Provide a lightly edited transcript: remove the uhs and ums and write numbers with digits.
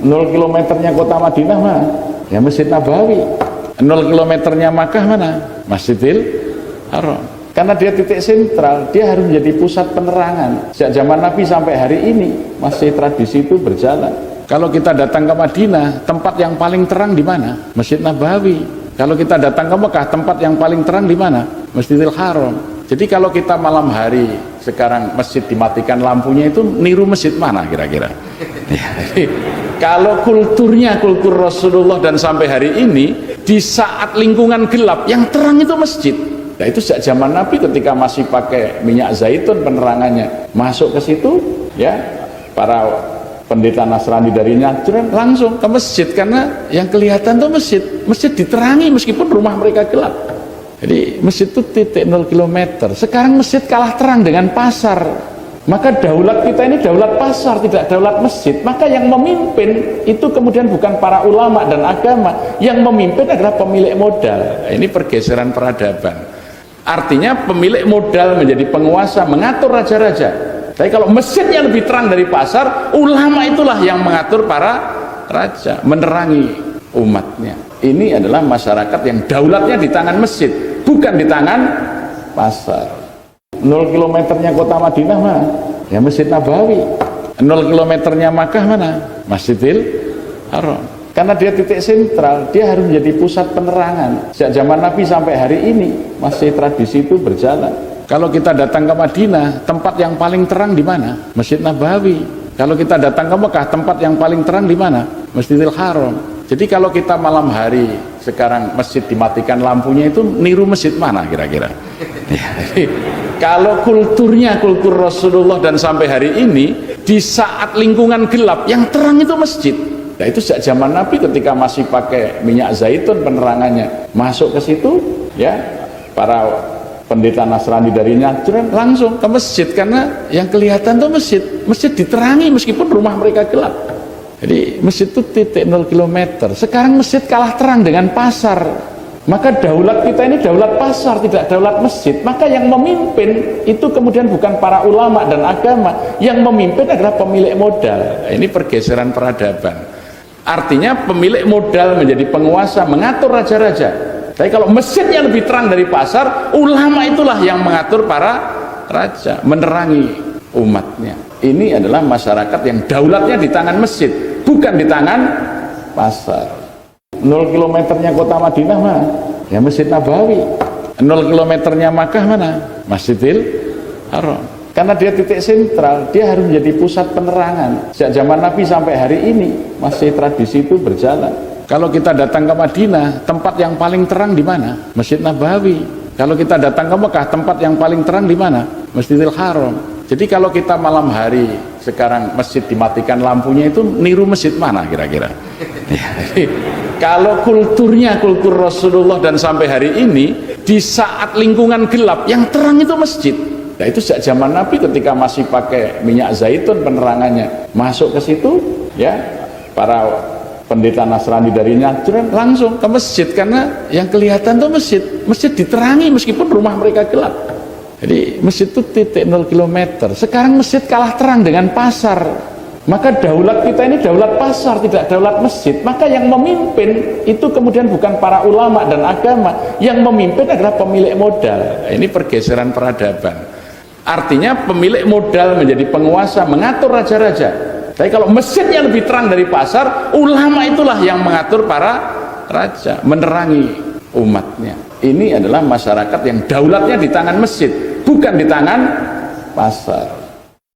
0 kilometernya kota Madinah mana? Ya Masjid Nabawi. 0 kilometernya Makkah mana? Masjidil Haram. Karena dia titik sentral, dia harus menjadi pusat penerangan. Sejak zaman Nabi sampai hari ini masih tradisi itu berjalan. Kalau kita datang ke Madinah, tempat yang paling terang di mana? Masjid Nabawi. Kalau kita datang ke Mekah, tempat yang paling terang di mana? Masjidil Haram. Jadi kalau kita malam hari sekarang masjid dimatikan lampunya, itu niru masjid mana kira-kira? Kalau kulturnya kultur Rasulullah dan sampai hari ini, di saat lingkungan gelap yang terang itu masjid. Nah itu sejak zaman Nabi ketika masih pakai minyak zaitun penerangannya, masuk ke situ ya para pendeta Nasrani dari Najran langsung ke masjid, karena yang kelihatan tuh masjid diterangi meskipun rumah mereka gelap. Jadi masjid itu titik 0 km. Sekarang masjid kalah terang dengan pasar. Maka daulat kita ini daulat pasar, tidak daulat masjid. Maka yang memimpin itu kemudian bukan para ulama dan agama, yang memimpin adalah pemilik modal. Ini pergeseran peradaban. Artinya pemilik modal menjadi penguasa, mengatur raja-raja. Tapi kalau masjidnya lebih terang dari pasar, ulama itulah yang mengatur para raja, menerangi umatnya. Ini adalah masyarakat yang daulatnya di tangan masjid, bukan di tangan pasar. 0 kilometernya kota Madinah mana? Ya Masjid Nabawi. 0 kilometernya Makkah mana? Masjidil Haram. Karena dia titik sentral, dia harus menjadi pusat penerangan. Sejak zaman Nabi sampai hari ini masih tradisi itu berjalan. Kalau kita datang ke Madinah, tempat yang paling terang di mana? Masjid Nabawi. Kalau kita datang ke Mekah, tempat yang paling terang di mana? Masjidil Haram. Jadi kalau kita malam hari sekarang masjid dimatikan lampunya, itu niru masjid mana kira-kira? Kalau kulturnya kultur Rasulullah dan sampai hari ini, di saat lingkungan gelap yang terang itu masjid. Nah itu sejak zaman Nabi ketika masih pakai minyak zaitun penerangannya, masuk ke situ ya para pendeta Nasrani dari Najran langsung ke masjid, karena yang kelihatan tuh masjid diterangi meskipun rumah mereka gelap. Jadi masjid itu titik 0 km. Sekarang masjid kalah terang dengan pasar. Maka daulat kita ini daulat pasar, tidak daulat masjid. Maka yang memimpin itu kemudian bukan para ulama dan agama, yang memimpin adalah pemilik modal. Ini pergeseran peradaban. Artinya pemilik modal menjadi penguasa, mengatur raja-raja. Tapi kalau masjidnya lebih terang dari pasar, ulama itulah yang mengatur para raja, menerangi umatnya. Ini adalah masyarakat yang daulatnya di tangan masjid, bukan di tangan pasar. 0 kilometernya kota Madinah mana? Ya Masjid Nabawi. 0 kilometernya Makkah mana? Masjidil Haram. Karena dia titik sentral, dia harus menjadi pusat penerangan. Sejak zaman Nabi sampai hari ini masih tradisi itu berjalan. Kalau kita datang ke Madinah, tempat yang paling terang di mana? Masjid Nabawi. Kalau kita datang ke Mekah, tempat yang paling terang di mana? Masjidil Haram. Jadi kalau kita malam hari sekarang masjid dimatikan lampunya, itu niru masjid mana kira-kira? Kalau kulturnya kultur Rasulullah dan sampai hari ini, di saat lingkungan gelap yang terang itu masjid. Nah itu sejak zaman Nabi ketika masih pakai minyak zaitun penerangannya, masuk ke situ ya para pendeta Nasrani dari Najran langsung ke masjid, karena yang kelihatan tuh masjid diterangi meskipun rumah mereka gelap. Jadi masjid itu titik 0 km. Sekarang masjid kalah terang dengan pasar. Maka daulat kita ini daulat pasar, tidak daulat masjid. Maka yang memimpin itu kemudian bukan para ulama dan agama, yang memimpin adalah pemilik modal. Ini pergeseran peradaban. Artinya pemilik modal menjadi penguasa, mengatur raja-raja. Tapi kalau masjidnya lebih terang dari pasar, ulama itulah yang mengatur para raja, menerangi umatnya. Ini adalah masyarakat yang daulatnya di tangan masjid, bukan di tangan pasar.